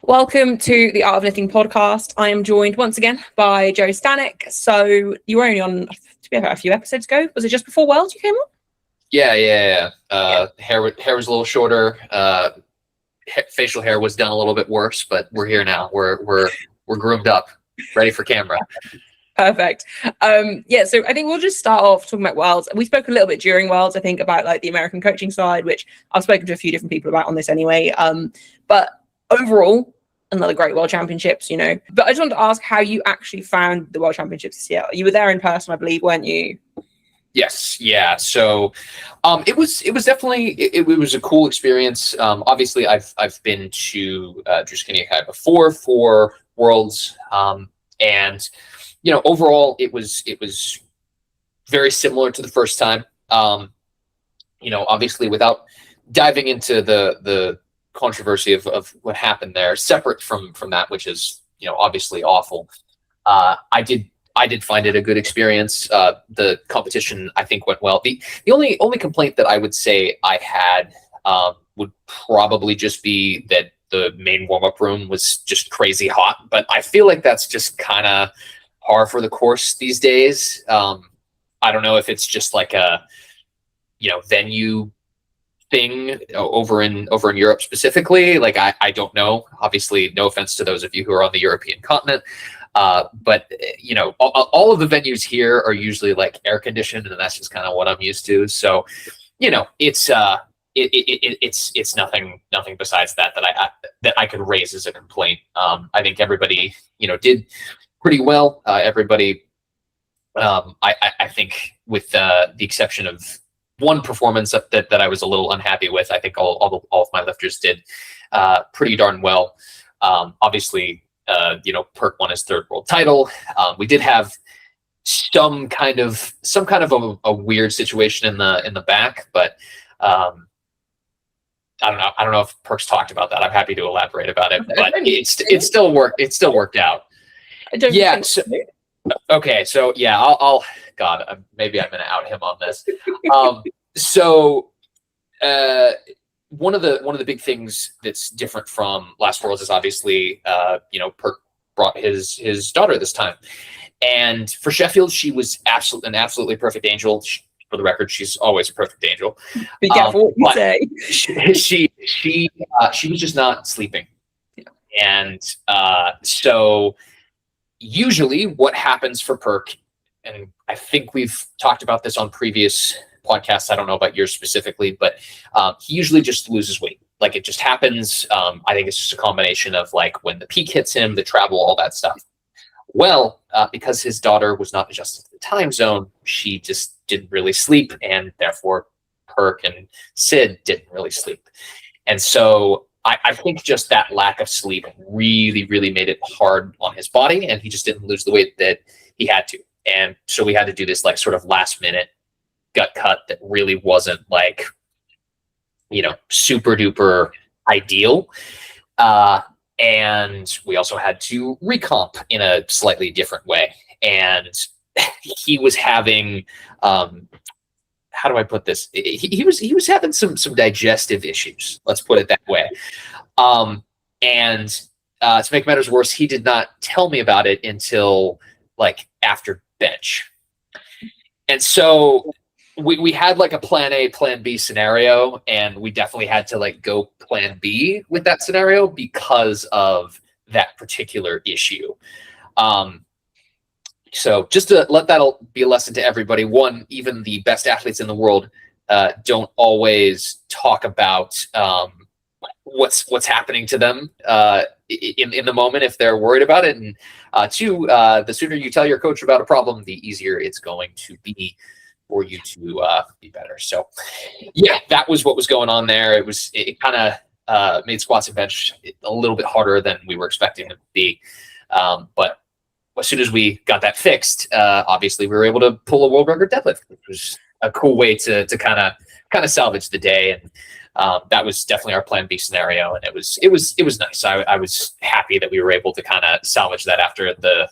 Welcome to the Art of Knitting podcast. I am joined once again by Joe Stanek. So you were only on a few episodes ago. Was it just before Worlds you came on? Yeah. Hair was a little shorter. Facial hair was done a little bit worse, but we're here now. We're groomed up, ready for camera. Perfect. So I think we'll just start off talking about Worlds. We spoke a little bit during Worlds, I think, about like the American coaching side, which I've spoken to a few different people about on this anyway. But overall, another great World Championships, But I just wanted to ask how you actually found the World Championships this year. You were there in person, I believe, weren't you? Yes, yeah. So it was definitely it was a cool experience. Obviously, I've been to Druskininkai before for Worlds, and overall it was very similar to the first time. Obviously, without diving into the controversy of what happened there, separate from that, which is obviously awful. I did find it a good experience. The competition, I think, went well. The only complaint that I would say I had would probably just be that the main warm-up room was just crazy hot, but I feel like that's just kind of par for the course these days. I don't know if it's just like a venue thing over in Europe specifically. Like I don't know. Obviously, no offense to those of you who are on the European continent, but all of the venues here are usually like air conditioned, and that's just kind of what I'm used to. So it's nothing besides that I could raise as a complaint. I think everybody did pretty well. Everybody, I think, with the exception of one performance that I was a little unhappy with, I think all of my lifters did pretty darn well. Obviously, Perk won his third world title. We did have some kind of a weird situation in the back, but I don't know if Perk's talked about that. I'm happy to elaborate about it, but it still worked out. Yeah. Okay, so yeah, I'll God, maybe I'm going to out him on this. One of the big things that's different from last Worlds is obviously, Perk brought his daughter this time, and for Sheffield, she was an absolutely perfect angel. For the record, she's always a perfect angel. Be careful what you say. She was just not sleeping, and so usually what happens for Perk, and I think we've talked about this on previous podcasts, I don't know about yours specifically, but he usually just loses weight. Like, it just happens. I think it's just a combination of like when the peak hits him, the travel, all that stuff. Well, because his daughter was not adjusted to the time zone, she just didn't really sleep, and therefore Perk and Sid didn't really sleep. And so I think just that lack of sleep really, really made it hard on his body, and he just didn't lose the weight that he had to. And so we had to do this like sort of last minute gut cut that really wasn't like, super duper ideal. And we also had to recomp in a slightly different way. And he was having, how do I put this? He was having some digestive issues. Let's put it that way. And to make matters worse, he did not tell me about it until like after bench. And so we had like a plan A, plan B scenario, and we definitely had to like go plan B with that scenario because of that particular issue. So just to let that be a lesson to everybody. One, even the best athletes in the world don't always talk about what's happening to them in the moment if they're worried about it. And two, the sooner you tell your coach about a problem, the easier it's going to be for you to be better. So yeah, that was what was going on there. It kind of made squats and bench a little bit harder than we were expecting them to be. But as soon as we got that fixed, obviously we were able to pull a world record deadlift, which was a cool way to kind of salvage the day. And that was definitely our plan B scenario. And it was nice. I was happy that we were able to kind of salvage that after the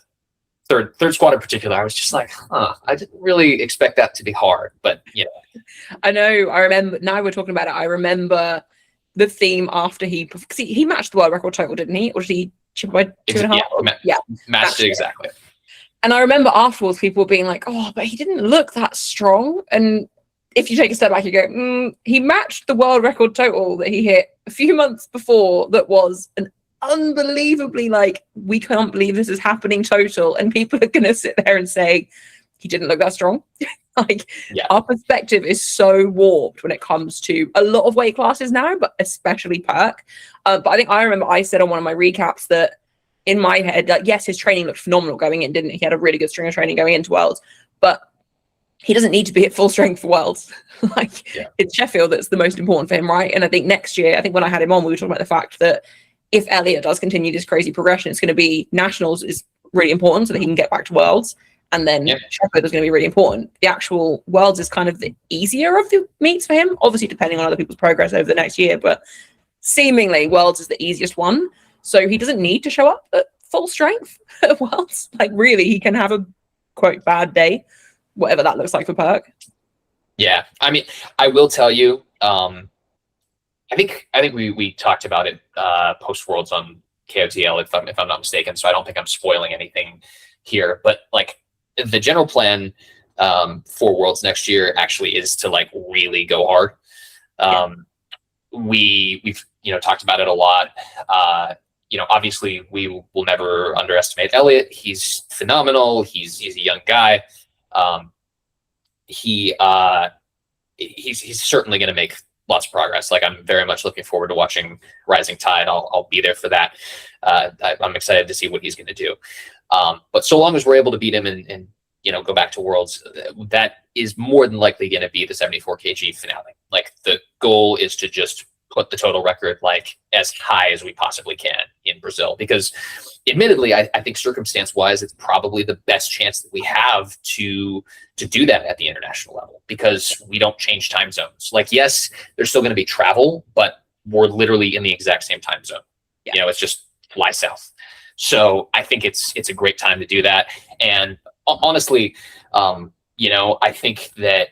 third squat in particular. I was just like, I didn't really expect that to be hard, but I know. I remember, now we're talking about it, I remember the theme after because he matched the world record total, didn't he? Or did he chip by 2.5? Matched it exactly. And I remember afterwards people being like, oh, but he didn't look that strong. And if you take a step back, you go, he matched the world record total that he hit a few months before that was an unbelievably, like, we can't believe this is happening total. And people are going to sit there and say, he didn't look that strong. Like, our perspective is so warped when it comes to a lot of weight classes now, but especially Perk. But I think I remember I said on one of my recaps that in my head, like, yes, his training looked phenomenal going in, didn't he? He had a really good string of training going into Worlds, but he doesn't need to be at full strength for Worlds. It's Sheffield that's the most important for him, right? And I think next year, I think when I had him on, we were talking about the fact that if Elliot does continue this crazy progression, it's going to be Nationals is really important so that he can get back to Worlds. And then Sheffield is going to be really important. The actual Worlds is kind of the easier of the meets for him, obviously depending on other people's progress over the next year, but seemingly Worlds is the easiest one. So he doesn't need to show up at full strength at Worlds. Like, really, he can have a, quote, bad day, whatever that looks like for Perk. Yeah. I mean, I will tell you, I think we talked about it post-Worlds on KOTL, if I'm not mistaken, so I don't think I'm spoiling anything here. But, like, the general plan for Worlds next year actually is to, like, really go hard. We've talked about it a lot. Obviously we will never underestimate Elliot. He's phenomenal. He's a young guy. He's certainly going to make lots of progress. Like, I'm very much looking forward to watching Rising Tide. I'll be there for that. I'm excited to see what he's going to do. But so long as we're able to beat him and go back to Worlds, that is more than likely going to be the 74 kg finale. Like, the goal is to just put the total record, like, as high as we possibly can in Brazil, because admittedly, I think circumstance wise, it's probably the best chance that we have to do that at the international level, because we don't change time zones. Like, yes, there's still going to be travel, but we're literally in the exact same time zone. It's just fly south. So I think it's a great time to do that. And honestly, I think that,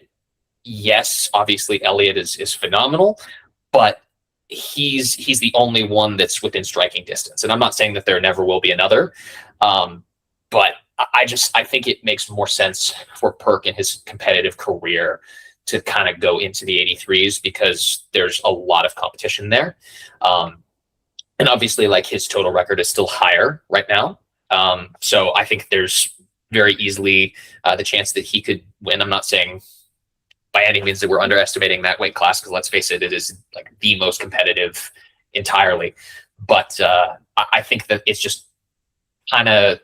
yes, obviously Elliot is phenomenal, but he's the only one that's within striking distance. And I'm not saying that there never will be another, but I think it makes more sense for Perk in his competitive career to kind of go into the 83s, because there's a lot of competition there. And obviously, like, his total record is still higher right now. So I think there's very easily the chance that he could win. I'm not saying by any means that we're underestimating that weight class, because let's face it, it is, like, the most competitive entirely. But I think that it's just kind of,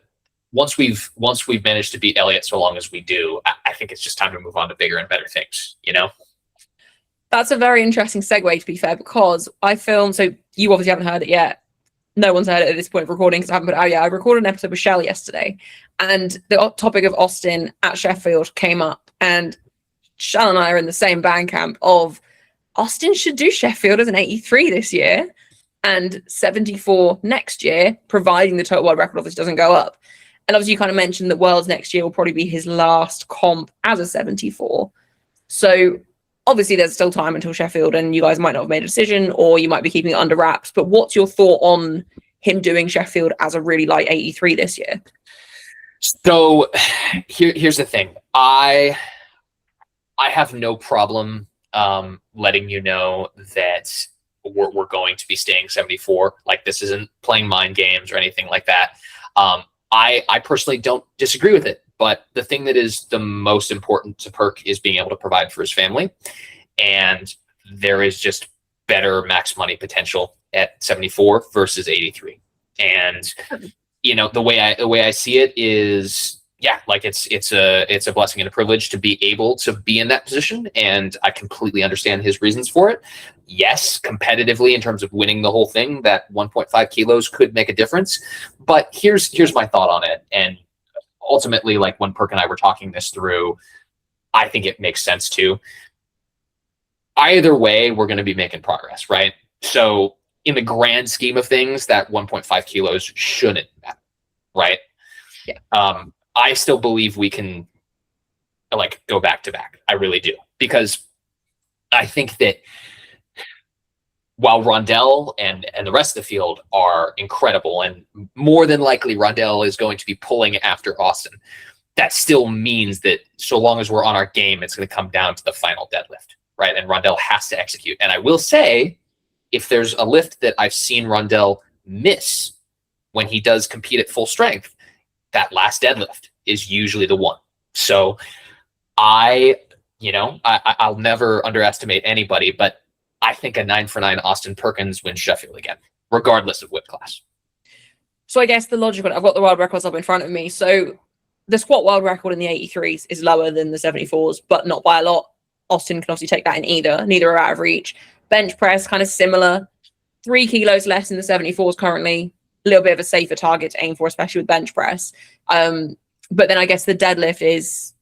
once we've managed to beat Elliot so long as we do, I think it's just time to move on to bigger and better things, That's a very interesting segue, to be fair, because I filmed, so you obviously haven't heard it yet. No one's heard it at this point of recording because I haven't put it out yet. I recorded an episode with Shell yesterday, and the topic of Austin at Sheffield came up, and Shell and I are in the same band camp of Austin should do Sheffield as an 83 this year and 74 next year, providing the total world record obviously doesn't go up. And obviously you kind of mentioned that Worlds next year will probably be his last comp as a 74. So obviously there's still time until Sheffield, and you guys might not have made a decision, or you might be keeping it under wraps. But what's your thought on him doing Sheffield as a really light 83 this year? So here's the thing. I have no problem letting you know that we're going to be staying 74. Like, this isn't playing mind games or anything like that. I personally don't disagree with it, but the thing that is the most important to Perk is being able to provide for his family, and there is just better max money potential at 74 versus 83. And the way I see it is, like, it's a blessing and a privilege to be able to be in that position, and I completely understand his reasons for it. Yes, competitively, in terms of winning the whole thing, that 1.5 kilos could make a difference. But here's my thought on it. And ultimately, like, when Perk and I were talking this through, I think it makes sense too. Either way, we're going to be making progress, right? So in the grand scheme of things, that 1.5 kilos shouldn't matter, right? Yeah. I still believe we can, like, go back to back. I really do, because I think that while Rondell and the rest of the field are incredible, and more than likely Rondell is going to be pulling after Austin, that still means that so long as we're on our game, it's going to come down to the final deadlift, right? And Rondell has to execute. And I will say, if there's a lift that I've seen Rondell miss when he does compete at full strength, that last deadlift is usually the one. So I'll never underestimate anybody, but I think a 9-for-9 Austin Perkins wins Sheffield again, regardless of whip class. So I guess the logic one, I've got the world records up in front of me. So the squat world record in the 83s is lower than the 74s, but not by a lot. Austin can obviously take that in either. Neither are out of reach. Bench press, kind of similar. 3 kilos less in the 74s currently. A little bit of a safer target to aim for, especially with bench press. But then I guess the deadlift is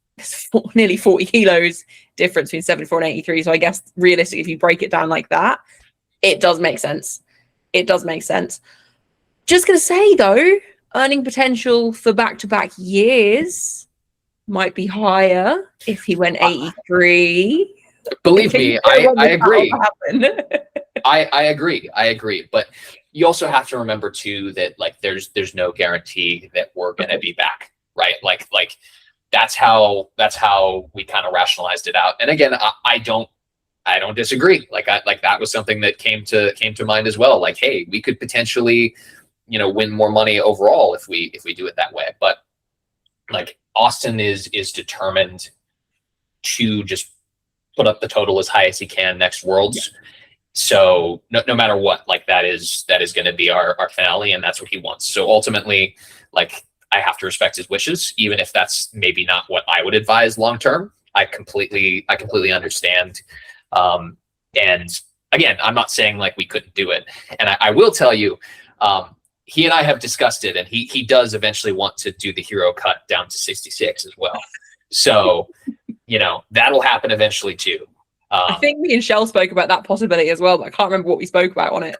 nearly 40 kilos difference between 74 and 83. So I guess realistically, if you break it down like that, it does make sense. It does make sense. Just going to say, though, earning potential for back-to-back years might be higher if he went 83. Believe me, I agree. I agree. But you also have to remember, too, that like there's no guarantee that we're going to be back, right? Like that's how we kind of rationalized it out. And again, I don't disagree. Like that was something that came to mind as well. Like, hey, we could potentially, win more money overall if we do it that way. But like Austin is determined to just put up the total as high as he can next Worlds. Yeah. So no matter what, like that is going to be our finale, and that's what he wants. So ultimately, like, I have to respect his wishes, even if that's maybe not what I would advise long term. I completely understand. And again, I'm not saying like we couldn't do it. And I will tell you, he and I have discussed it, and he does eventually want to do the hero cut down to 66 as well. So, that'll happen eventually too. I think me and Shell spoke about that possibility as well, but I can't remember what we spoke about on it.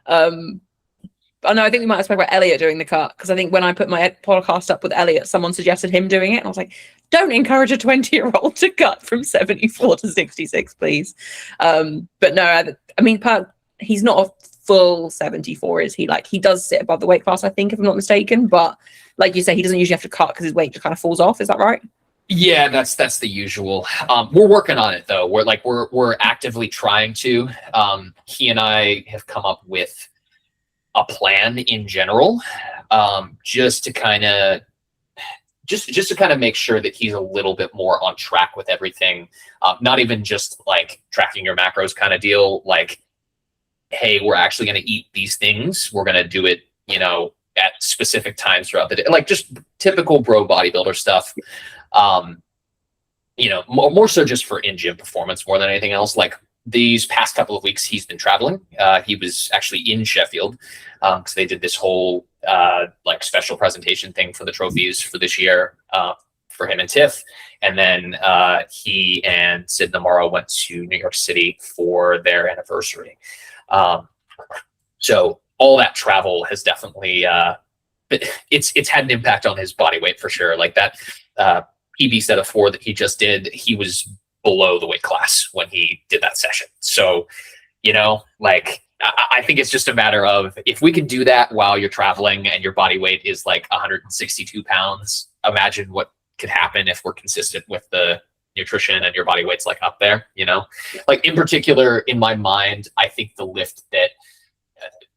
I think we might have spoke about Elliot doing the cut, because I think when I put my podcast up with Elliot, someone suggested him doing it, and I was like, don't encourage a 20-year-old to cut from 74 to 66, please. But no, I mean, Perk, he's not a full 74, is he? Like, he does sit above the weight class, I think, if I'm not mistaken, but like you say, he doesn't usually have to cut because his weight just kind of falls off. Is that right? Yeah, that's the usual. We're working on it though. We're actively trying to. He and I have come up with a plan in general, just to kind of make sure that he's a little bit more on track with everything. Not even just like tracking your macros kind of deal. Like, hey, we're actually going to eat these things. We're going to do it, at specific times throughout the day. Like just typical bro bodybuilder stuff. More so just for in-gym performance more than anything else. Like these past couple of weeks, he's been traveling. He was actually in Sheffield because they did this whole like special presentation thing for the trophies for this year for him and Tiff. And then he and Sid Namara went to New York City for their anniversary. So all that travel has definitely it's had an impact on his body weight for sure. Like that PB set of 4 that he just did, he was below the weight class when he did that session. So, like I think it's just a matter of if we can do that while you're traveling and your body weight is like 162 pounds, imagine what could happen if we're consistent with the nutrition and your body weight's like up there, like in particular in my mind, I think the lift that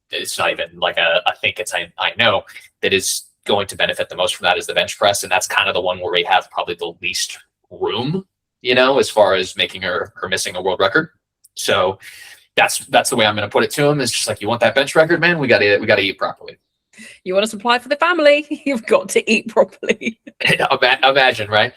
it's not even like I know that is going to benefit the most from that is the bench press. And that's kind of the one where we have probably the least room, as far as making or missing a world record. So that's the way I'm going to put it to him. It's just like, you want that bench record, man? We got to eat properly. You want to supply for the family? You've got to eat properly. Imagine, right?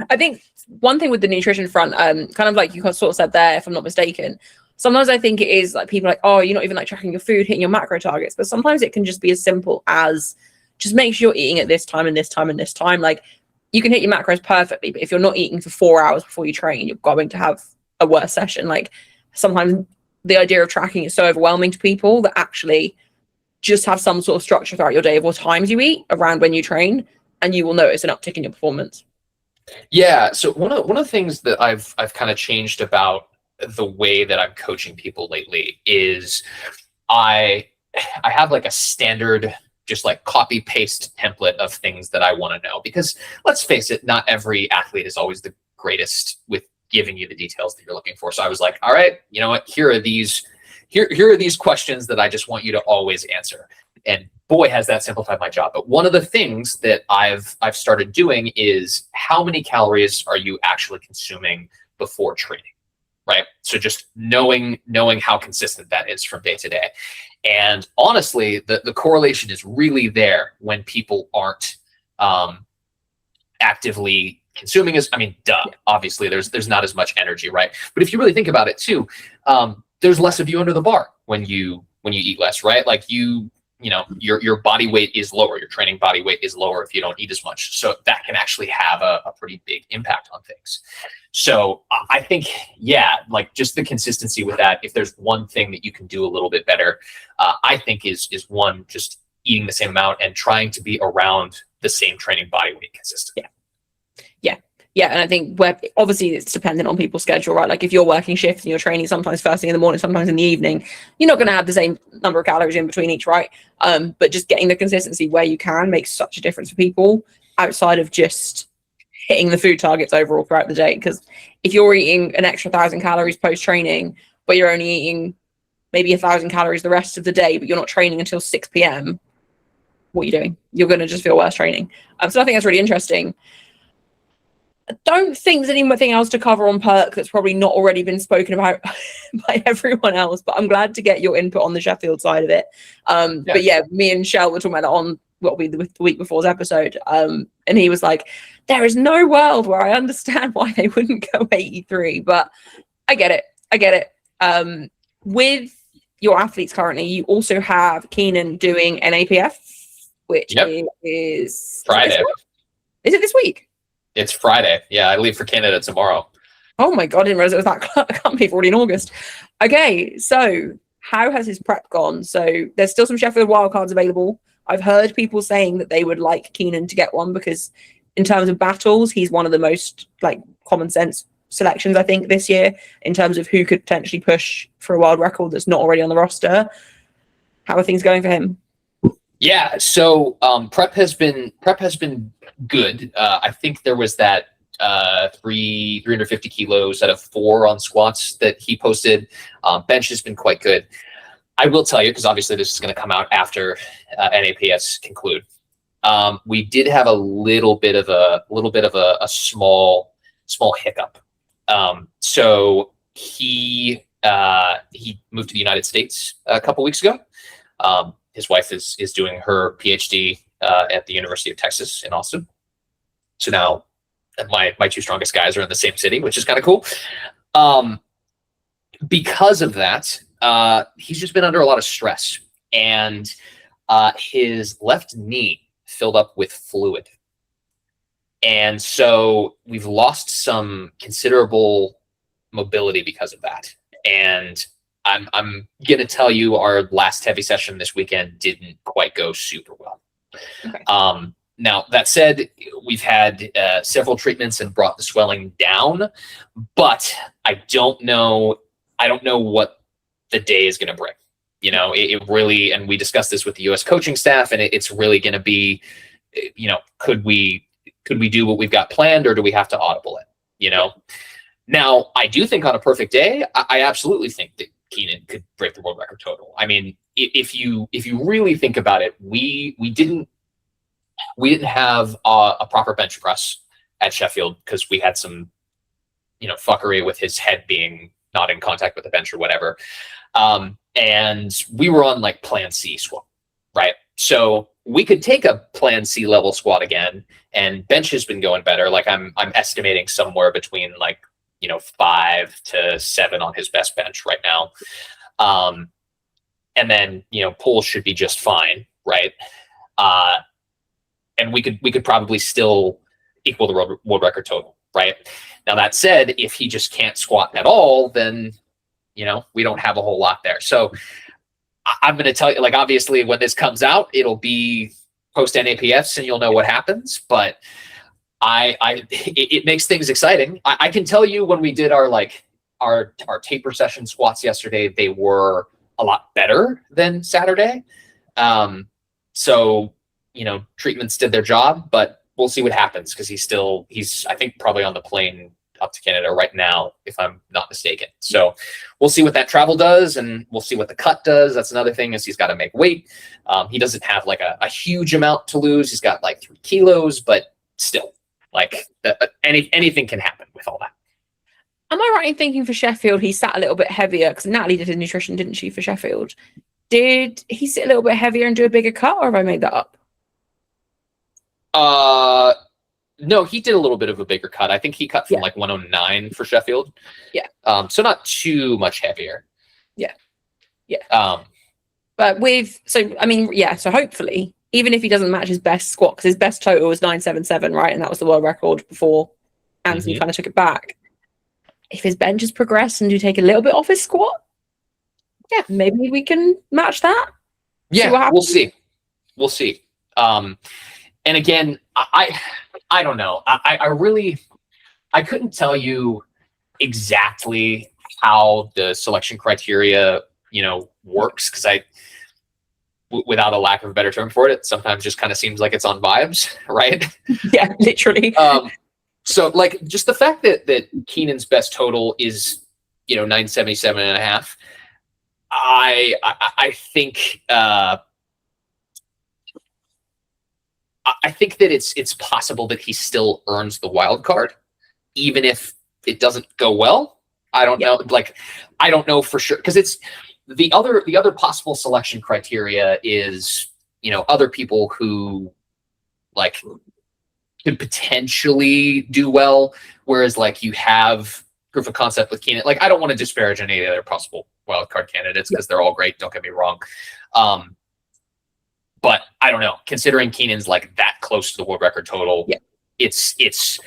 I think one thing with the nutrition front, kind of like you sort of said there, if I'm not mistaken, sometimes I think it is like people are like, oh, you're not even like tracking your food, hitting your macro targets. But sometimes it can just be as simple as just make sure you're eating at this time and this time and this time. Like you can hit your macros perfectly, but if you're not eating for 4 hours before you train, you're going to have a worse session. Like sometimes the idea of tracking is so overwhelming to people that actually just have some sort of structure throughout your day of what times you eat around when you train, and you will notice an uptick in your performance. Yeah. So one of the things that I've kind of changed about the way that I'm coaching people lately is I have like a standard, just like copy paste template of things that I want to know, because let's face it, not every athlete is always the greatest with giving you the details that you're looking for. So I was like, all right, you know what, here are these questions that I just want you to always answer. And boy, has that simplified my job. But one of the things that I've started doing is, how many calories are you actually consuming before training? Right. So just knowing how consistent that is from day to day. And honestly, the correlation is really there when people aren't actively consuming as, I mean, obviously there's not as much energy, right? But if you really think about it too, there's less of you under the bar when you eat less, right? Like you know, your body weight is lower, your training body weight is lower if you don't eat as much. So that can actually have a pretty big impact on things. So I think, yeah, like just the consistency with that, if there's one thing that you can do a little bit better, I think is one, just eating the same amount and trying to be around the same training body weight consistently. Yeah, and I think obviously it's dependent on people's schedule, right? Like if you're working shifts and you're training sometimes first thing in the morning, sometimes in the evening, you're not going to have the same number of calories in between each, right? But just getting the consistency where you can makes such a difference for people outside of just hitting the food targets overall throughout the day. Because if you're eating an extra 1,000 calories post-training, but you're only eating maybe 1,000 calories the rest of the day, but you're not training until 6 p.m., what are you doing? You're going to just feel worse training. So I think that's really interesting. I don't think there's anything else to cover on Perk that's probably not already been spoken about by everyone else, but I'm glad to get your input on the Sheffield side of it. But yeah, me and Shell were talking about it on what we the week before's episode. And he was like, there is no world where I understand why they wouldn't go 83, but I get it. With your athletes currently, you also have Keenan doing NAPF, which is Friday. Is it this week? It's Friday. Yeah, I leave for Canada tomorrow. Oh my God, I didn't realize it was that. I can't believe already in August. Okay, so how has his prep gone? So there's still some Sheffield wildcards available. I've heard people saying that they would like Keenan to get one because in terms of battles, he's one of the most like common sense selections, I think, this year in terms of who could potentially push for a world record that's not already on the roster. How are things going for him? Yeah, so prep has been good. I think there was that 350 kilos out of 4 on squats that he posted. Bench has been quite good. I will tell you, because obviously this is going to come out after NAPS conclude. We did have a little bit of a small hiccup. So he moved to the United States a couple weeks ago. His wife is doing her PhD at the University of Texas in Austin. So now my 2 strongest guys are in the same city, which is kind of cool. Because of that, he's just been under a lot of stress, and his left knee filled up with fluid. And so we've lost some considerable mobility because of that. And I'm going to tell you, our last heavy session this weekend didn't quite go super well. Okay. Now, that said, we've had several treatments and brought the swelling down, but I don't know what the day is going to bring. You know, it really, and we discussed this with the U.S. coaching staff, and it's really going to be, you know, could we do what we've got planned, or do we have to audible it? You know, now I do think on a perfect day, I absolutely think that Keenan could break the world record total. I mean, if you really think about it, we didn't have a proper bench press at Sheffield because we had some, you know, fuckery with his head being not in contact with the bench or whatever. And we were on like plan C squat, right? So we could take a plan C level squat again, and bench has been going better. Like I'm estimating somewhere between like, you know, 5 to 7 on his best bench right now. And then, you know, pull should be just fine. Right. And we could probably still equal the world record total. Right. Now, that said, if he just can't squat at all, then, you know, we don't have a whole lot there. So I'm going to tell you, like, obviously when this comes out, it'll be post NAPFs and you'll know what happens, but it makes things exciting. I can tell you when we did our like our taper session squats yesterday, they were a lot better than Saturday. So, treatments did their job, but we'll see what happens because he's I think probably on the plane up to Canada right now, if I'm not mistaken. So we'll see what that travel does, and we'll see what the cut does. That's another thing, is he's got to make weight. He doesn't have like a huge amount to lose. He's got like 3 kilos, but still, like anything can happen with all that. Am I right in thinking for Sheffield he sat a little bit heavier? Because Natalie did his nutrition, didn't she, for Sheffield? Did he sit a little bit heavier and do a bigger cut, or have I made that up? No, he did a little bit of a bigger cut. I think he cut from like 109 for Sheffield. Yeah. So not too much heavier. Yeah. Yeah. But so hopefully, even if he doesn't match his best squat, because his best total was 977, right? And that was the world record before Anthony kind of took it back. If his bench has progressed and you take a little bit off his squat, maybe we can match that. Yeah, we'll see. We'll see. And again, I don't know. I couldn't tell you exactly how the selection criteria, works, because without a lack of a better term for it sometimes just kind of seems like it's on vibes, right? Yeah, literally. So like just the fact that Keenan's best total is, 977 and a half. I think that it's possible that he still earns the wild card, even if it doesn't go well. I don't know. Like, I don't know for sure, because it's the other possible selection criteria is, other people who like could potentially do well. Whereas like you have proof of concept with Keenan. Like, I don't want to disparage any of the other possible wild card candidates because they're all great. Don't get me wrong. But I don't know, considering Keenan's like that close to the world record total, it's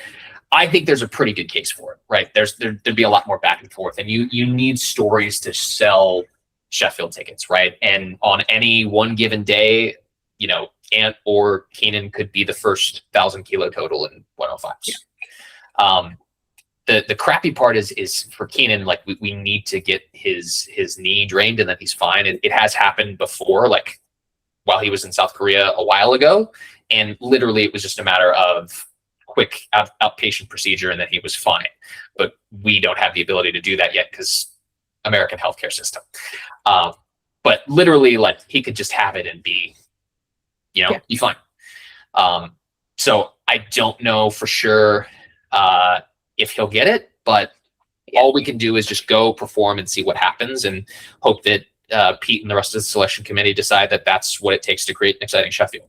I think there's a pretty good case for it, right? There'd be a lot more back and forth, and you need stories to sell Sheffield tickets, right? And on any one given day, Ant or Keenan could be the first 1,000 kilo total in 105s. The crappy part is for Keenan, like we need to get his knee drained and then he's fine. It has happened before, like while he was in South Korea a while ago, and literally it was just a matter of quick outpatient procedure and then he was fine. But we don't have the ability to do that yet because American healthcare system. But literally, like, he could just have it and be, be fine. So I don't know for sure if he'll get it, but all we can do is just go perform and see what happens and hope that Pete and the rest of the selection committee decide that that's what it takes to create an exciting Sheffield.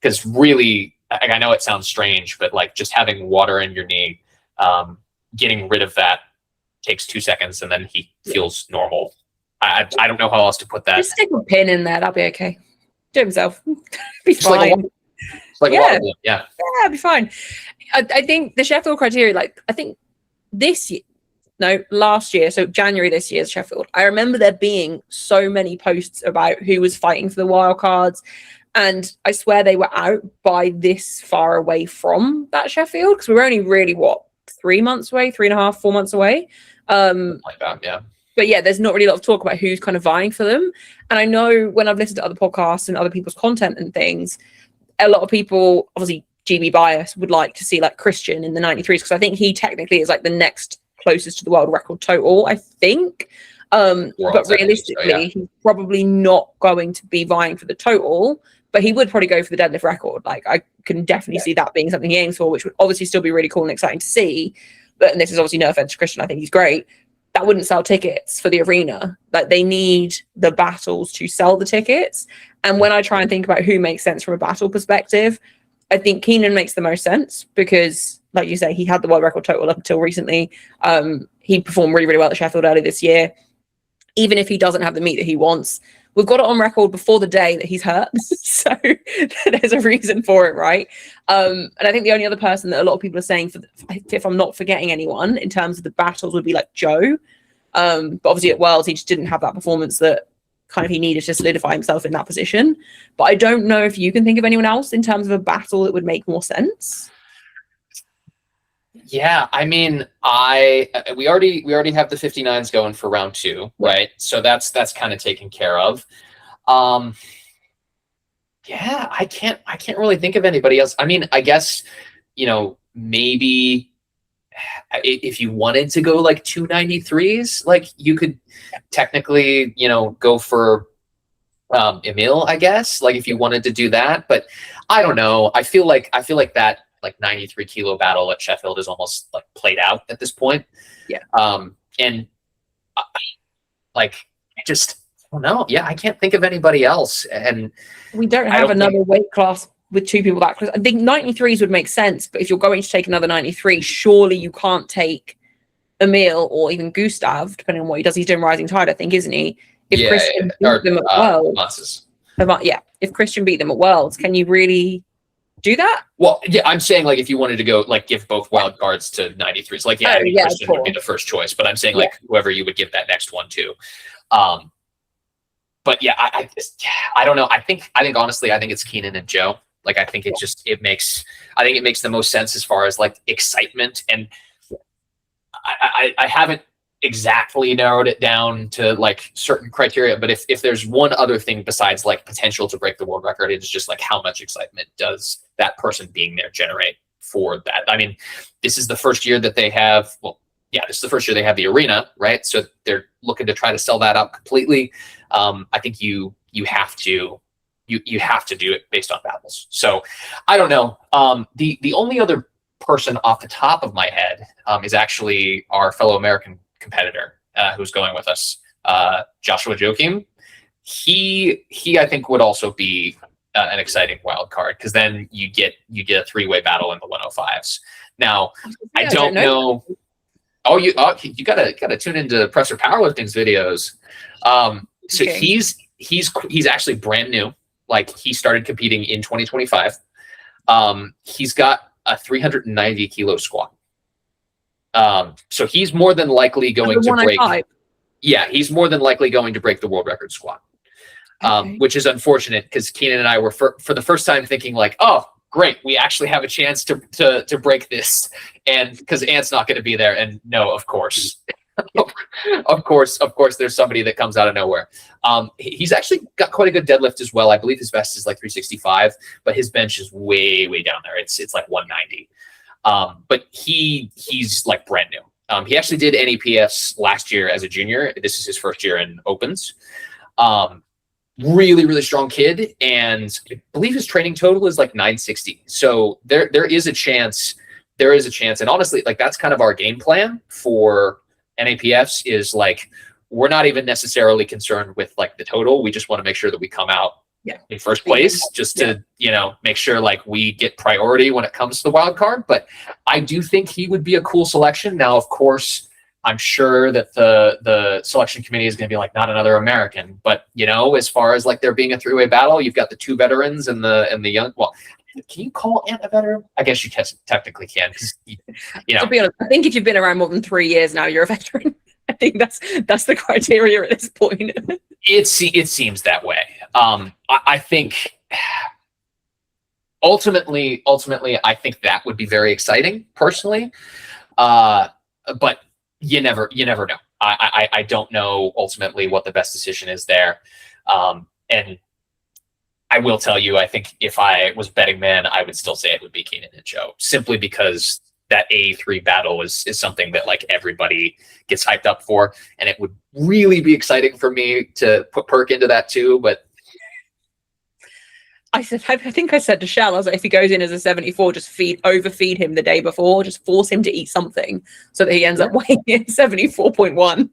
Because really, I know it sounds strange, but like just having water in your knee, getting rid of that takes 2 seconds and then he feels normal. I don't know how else to put that. Just stick a pin in there. That'll be okay. Do it himself. Be just fine. Like a water balloon. Yeah, it'll be fine. I think the Sheffield criteria, like, I think last year, so January this year's Sheffield, I remember there being so many posts about who was fighting for the wild cards, and I swear they were out by this far away from that Sheffield, because we were only really 3 months away, 3.5, 4 months away. Like that, yeah. But yeah, there's not really a lot of talk about who's kind of vying for them. And I know when I've listened to other podcasts and other people's content and things, a lot of people, obviously GB bias, would like to see like Christian in the 93s, because I think he technically is like the next closest to the world record total, I think. But realistically, he's probably not going to be vying for the total, but he would probably go for the deadlift record. Like, I can definitely see that being something he aims for, which would obviously still be really cool and exciting to see. But, and this is obviously no offense to Christian, I think he's great. That wouldn't sell tickets for the arena. Like, they need the battles to sell the tickets. And when I try and think about who makes sense from a battle perspective, I think Keenan makes the most sense because, like you say, he had the world record total up until recently. He performed really, really well at Sheffield early this year. Even if he doesn't have the meet that he wants, we've got it on record before the day that he's hurt. So there's a reason for it, right? And I think the only other person that a lot of people are saying, if I'm not forgetting anyone, in terms of the battles, would be like Joe. But obviously at Worlds, he just didn't have that performance that kind of he needed to solidify himself in that position. But I don't know if you can think of anyone else in terms of a battle that would make more sense. Yeah, I mean, we already have the 59s going for round 2, right? So that's kind of taken care of. Yeah, I can't really think of anybody else. I mean, I guess, maybe if you wanted to go like 293s, like you could technically, go for Emil, I guess, like if you wanted to do that, but I don't know. I feel like that like 93 kilo battle at Sheffield is almost like played out at this point. Yeah. And I, like I just I don't know. Yeah, I can't think of anybody else, and We don't have another weight class with 2 people that close. I think 93s would make sense, but if you're going to take another 93, surely you can't take Emil or even Gustav, depending on what he does. He's doing Rising Tide, I think, isn't he? If Christian beat them at Worlds, if Christian beat them at Worlds, can you really do that? Well, yeah, I'm saying like if you wanted to go like give both wild cards to 93s, like Christian would be the first choice, but I'm saying like whoever you would give that next one to. But yeah, I don't know. I think honestly, I think it's Keenan and Joe. Like I think it makes the most sense as far as like excitement, and I haven't exactly narrowed it down to like certain criteria, but if there's one other thing besides like potential to break the world record, it's just like how much excitement does that person being there generate for that. I mean, this is the first year that they have this is the first year they have the arena, right? So they're looking to try to sell that out completely. I think you have to do it based on battles. So I don't know. The only other person off the top of my head is actually our fellow American competitor who's going with us, Joshua Joachim. He I think would also be an exciting wild card, because then you get a 3-way battle in the 105s. Now I don't know. Oh, you gotta tune into Presser Powerlifting's videos. So he's actually brand new. Like he started competing in 2025. He's got a 390 kilo squat. So he's more than likely going to break. Yeah, he's more than likely going to break the world record squat. Which is unfortunate, because Keenan and I were for the first time thinking like, oh, great, we actually have a chance to break this, and because Ant's not going to be there. And no, of course. Of course, there's somebody that comes out of nowhere. He's actually got quite a good deadlift as well. I believe his best is like 365, but his bench is way down there. It's like 190. But he's like brand new. He actually did NAPFs last year as a junior. This is his first year in opens. Really strong kid, and I believe his training total is like 960. So there is a chance. And honestly, like that's kind of our game plan for NAPFs, is like we're not even necessarily concerned with like the total. We just want to make sure that we come out in first place, just to make sure like we get priority when it comes to the wild card. But I do think he would be a cool selection. Now, of course, I'm sure that the selection committee is going to be like, not another American, but as far as like there being a 3-way battle, you've got the 2 veterans and the young. Well, can you call Ant a veteran? I guess you technically can, because To be honest, I think if you've been around more than 3 years now, you're a veteran. I think that's the criteria at this point. It seems that way. I think ultimately, I think that would be very exciting personally. But you never know. I don't know ultimately what the best decision is there. And I will tell you, I think if I was betting man, I would still say it would be Keenan and Joe, simply because that A3 battle is something that like everybody gets hyped up for. And it would really be exciting for me to put Perk into that too. But I think I said to Shell, I was like, if he goes in as a 74, just overfeed him the day before, just force him to eat something so that he ends up weighing in 74.1.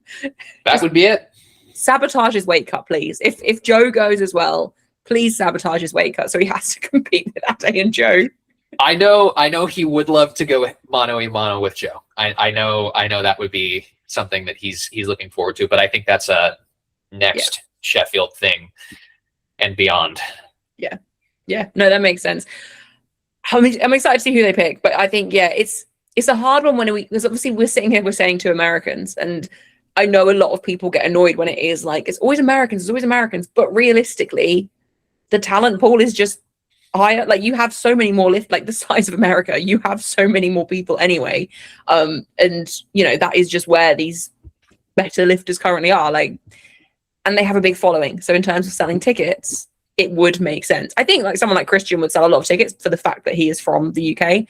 That would be it. Sabotage his weight cut, please. If Joe goes as well, please sabotage his weight cut so he has to compete with Ade and Joe. I know he would love to go mano-a-mano with Joe. I know that would be something that he's looking forward to, but I think that's a next Sheffield thing and beyond. Yeah, no, that makes sense. I'm excited to see who they pick, but I think it's a hard one because obviously we're sitting here, we're saying 2 Americans, and I know a lot of people get annoyed when it is like it's always Americans, but realistically, the talent pool is just higher. Like, you have so many more lift, like the size of America, you have so many more people anyway. And you know, that is just where these better lifters currently are, like, and they have a big following. So in terms of selling tickets, it would make sense. I think like someone like Christian would sell a lot of tickets for the fact that he is from the UK.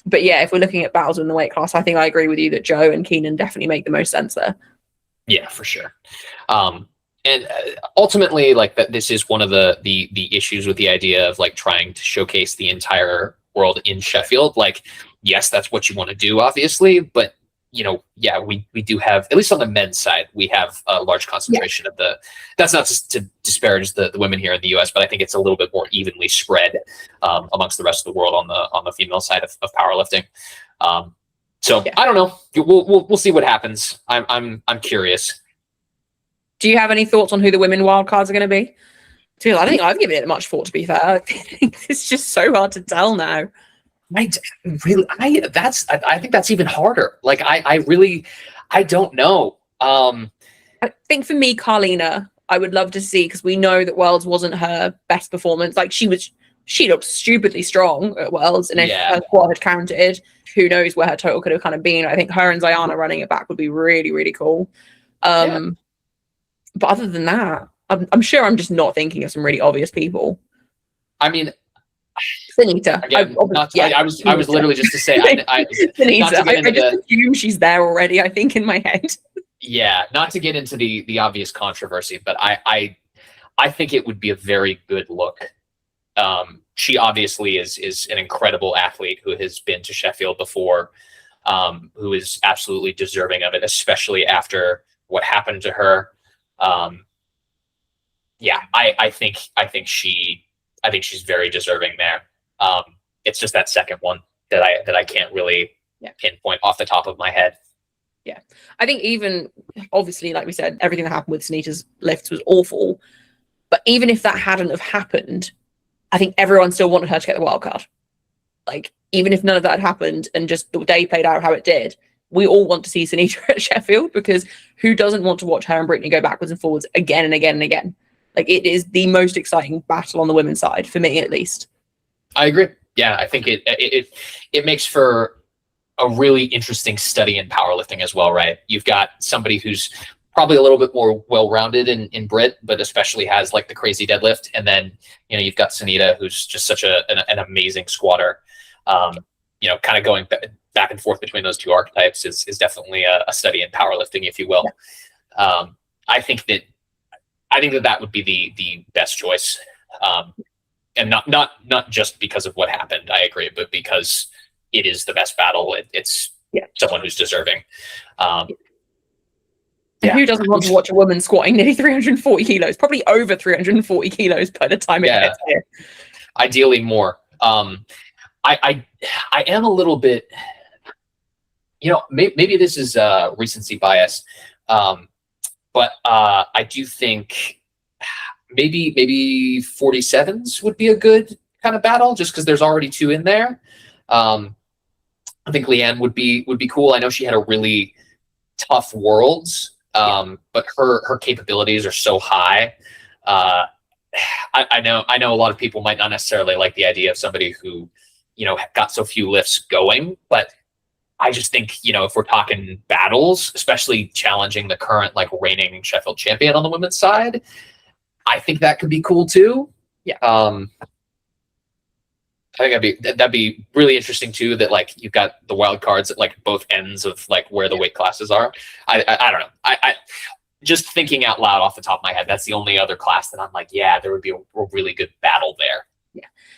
But yeah, if we're looking at battles in the weight class, I think I agree with you that Joe and Keenan definitely make the most sense there. Yeah, for sure. And ultimately, like, that this is one of the issues with the idea of like trying to showcase the entire world in Sheffield. Like, yes, that's what you want to do, obviously, but you know, yeah, we do have, at least on the men's side, we have a large concentration of the, that's not just to disparage the women here in the US, but I think it's a little bit more evenly spread amongst the rest of the world on the female side of powerlifting. So I don't know. We'll see what happens. I'm curious. Do you have any thoughts on who the women wildcards are going to be? I don't think I've given it much thought, to be fair. I think it's just so hard to tell now. I think that's even harder. Like, I don't know. I think for me, Carlina, I would love to see, because we know that Worlds wasn't her best performance. Like, she looked stupidly strong at Worlds, and if her squad had counted, who knows where her total could have kind of been. I think her and Zayana running it back would be really, really cool. But other than that, I'm sure I'm just not thinking of some really obvious people. I mean, Sunita. Again, I was literally just to say, I just assume she's there already, I think, in my head. Yeah, not to get into the obvious controversy, but I think it would be a very good look. She obviously is an incredible athlete who has been to Sheffield before, who is absolutely deserving of it, especially after what happened to her. I think she's very deserving there. It's just that second one that I can't really pinpoint off the top of my head. Yeah, I think even, obviously, like we said, everything that happened with Sunita's lifts was awful. But even if that hadn't have happened, I think everyone still wanted her to get the wild card. Like, even if none of that had happened and just the day played out how it did, we all want to see Sunita at Sheffield, because who doesn't want to watch her and Brittany go backwards and forwards again and again and again? Like, it is the most exciting battle on the women's side, for me at least. I agree. Yeah, I think it makes for a really interesting study in powerlifting as well, right? You've got somebody who's probably a little bit more well-rounded in Brit, but especially has like the crazy deadlift. And then, you know, you've got Sunita, who's just such an amazing squatter. You know, kind of going back and forth between those two archetypes is definitely a study in powerlifting, if you will. Yeah. I think that would be the best choice. And not just because of what happened, I agree, but because it is the best battle. It's someone who's deserving. Who doesn't want to watch a woman squatting nearly 340 kilos, probably over 340 kilos by the time it gets here? Ideally more. I am a little bit, you know, maybe this is recency bias, but I do think maybe 47s would be a good kind of battle, just because there's already two in there. I think Leanne would be cool. I know she had a really tough Worlds, but her capabilities are so high. I know a lot of people might not necessarily like the idea of somebody who, you know, got so few lifts going, but I just think, you know, if we're talking battles, especially challenging the current like reigning Sheffield champion on the women's side, I think that could be cool too. Yeah. I think that'd be really interesting too, that like you've got the wild cards at like both ends of like where the weight classes are. I don't know. I just thinking out loud off the top of my head, that's the only other class that I'm like, yeah, there would be a really good battle there.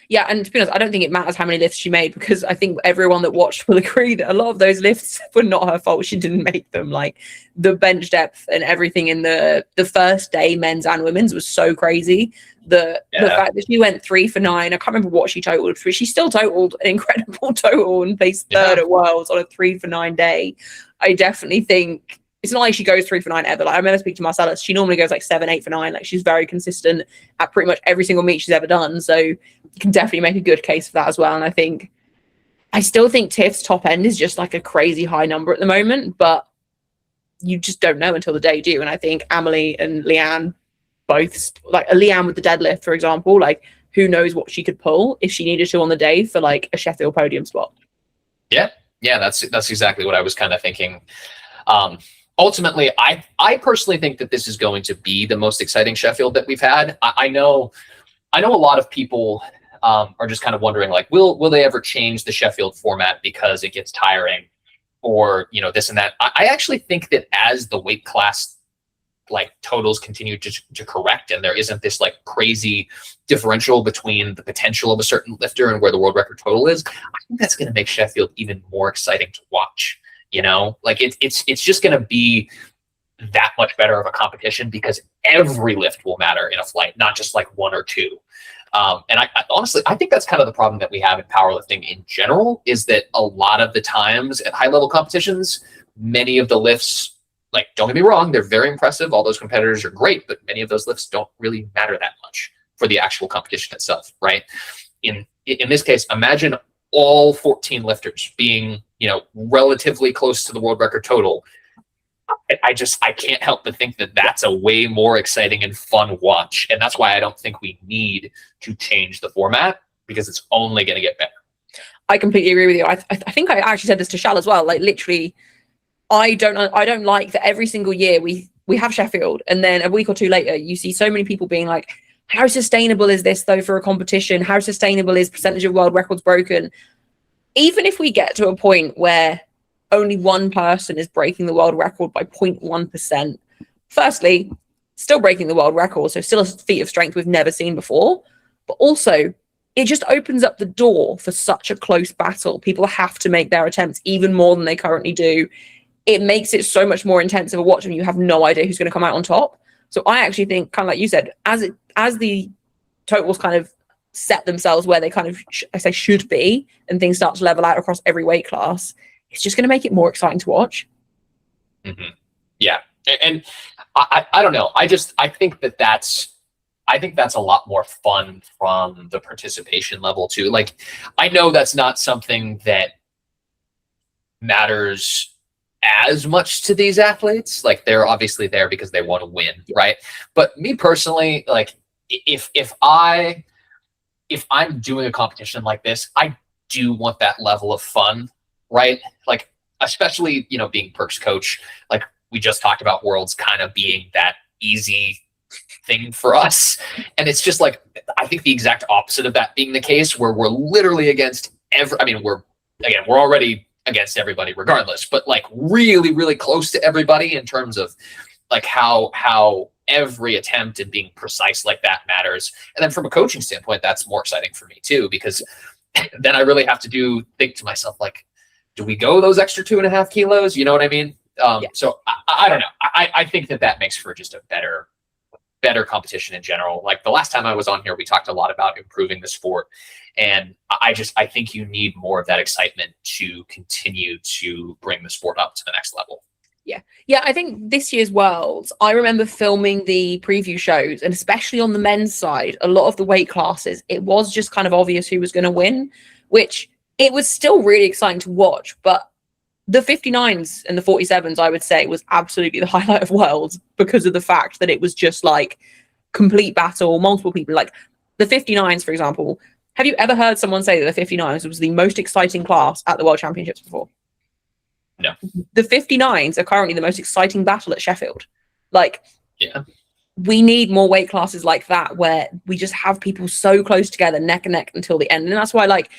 Yeah, and to be honest, I don't think it matters how many lifts she made, because I think everyone that watched will agree that a lot of those lifts were not her fault. She didn't make them. Like, the bench depth and everything in the first day, men's and women's, was so crazy. The fact that she went 3 for 9, I can't remember what she totaled, but she still totaled an incredible total and placed third at Worlds on a 3 for 9 day. I definitely think it's not like she goes 3 for 9 ever. Like, I remember speaking to Marcellus, she normally goes like 7, 8 for 9. Like, she's very consistent at pretty much every single meet she's ever done. So you can definitely make a good case for that as well. And I still think Tiff's top end is just like a crazy high number at the moment, but you just don't know until the day do. And I think Amelie and Leanne both, like Leanne with the deadlift, for example, like, who knows what she could pull if she needed to on the day for like a Sheffield podium spot. Yeah, that's exactly what I was kind of thinking. Ultimately, I personally think that this is going to be the most exciting Sheffield that we've had. I know a lot of people are just kind of wondering, like, will they ever change the Sheffield format because it gets tiring, or this and that. I actually think that as the weight class like totals continue to correct, and there isn't this like crazy differential between the potential of a certain lifter and where the world record total is, I think that's going to make Sheffield even more exciting to watch. Like it's just going to be that much better of a competition because every lift will matter in a flight, not just like one or two. And I honestly, I think that's kind of the problem that we have in powerlifting in general, is that a lot of the times at high level competitions, many of the lifts, like, don't get me wrong, they're very impressive. All those competitors are great, but many of those lifts don't really matter that much for the actual competition itself, right? In this case, imagine all 14 lifters being, relatively close to the world record total. I can't help but think that that's a way more exciting and fun watch. And that's why I don't think we need to change the format, because it's only going to get better. I completely agree with you. I think I actually said this to Shal as well. Like, literally, I don't like that every single year we have Sheffield, and then a week or two later you see so many people being like, how sustainable is this though for a competition? How sustainable is percentage of world records broken? Even if we get to a point where only one person is breaking the world record by 0.1%, firstly, still breaking the world record, so still a feat of strength we've never seen before, but also it just opens up the door for such a close battle. People have to make their attempts even more than they currently do. It makes it so much more intensive a watch when you have no idea who's going to come out on top. So I actually think, kind of like you said, as the totals kind of set themselves where they kind of, should be, and things start to level out across every weight class, it's just going to make it more exciting to watch. Mm-hmm. Yeah. And I don't know. I think that's a lot more fun from the participation level too. Like, I know that's not something that matters as much to these athletes. Like, they're obviously there because they want to win, right? But me personally, like, if I'm doing a competition like this, I do want that level of fun, right? Like, especially, being Perk's coach, like we just talked about Worlds kind of being that easy thing for us. And it's just like, I think the exact opposite of that being the case, where we're literally against we're already against everybody regardless, but like really, really close to everybody in terms of like how every attempt and being precise like that matters. And then from a coaching standpoint, that's more exciting for me too, because then I really have to think to myself, like, do we go those extra 2.5 kilos? You know what I mean? So I don't know. I think that makes for just a better competition in general. Like, the last time I was on here, we talked a lot about improving the sport. And I think you need more of that excitement to continue to bring the sport up to the next level. Yeah, I think this year's Worlds, I remember filming the preview shows, and especially on the men's side, a lot of the weight classes, it was just kind of obvious who was going to win, which it was still really exciting to watch. But the 59s and the 47s, I would say, was absolutely the highlight of Worlds, because of the fact that it was just like complete battle, multiple people. Like the 59s, for example, have you ever heard someone say that the 59s was the most exciting class at the World Championships before? No. The 59s are currently the most exciting battle at Sheffield. Like, yeah, we need more weight classes like that, where we just have people so close together, neck and neck until the end. And that's why, like,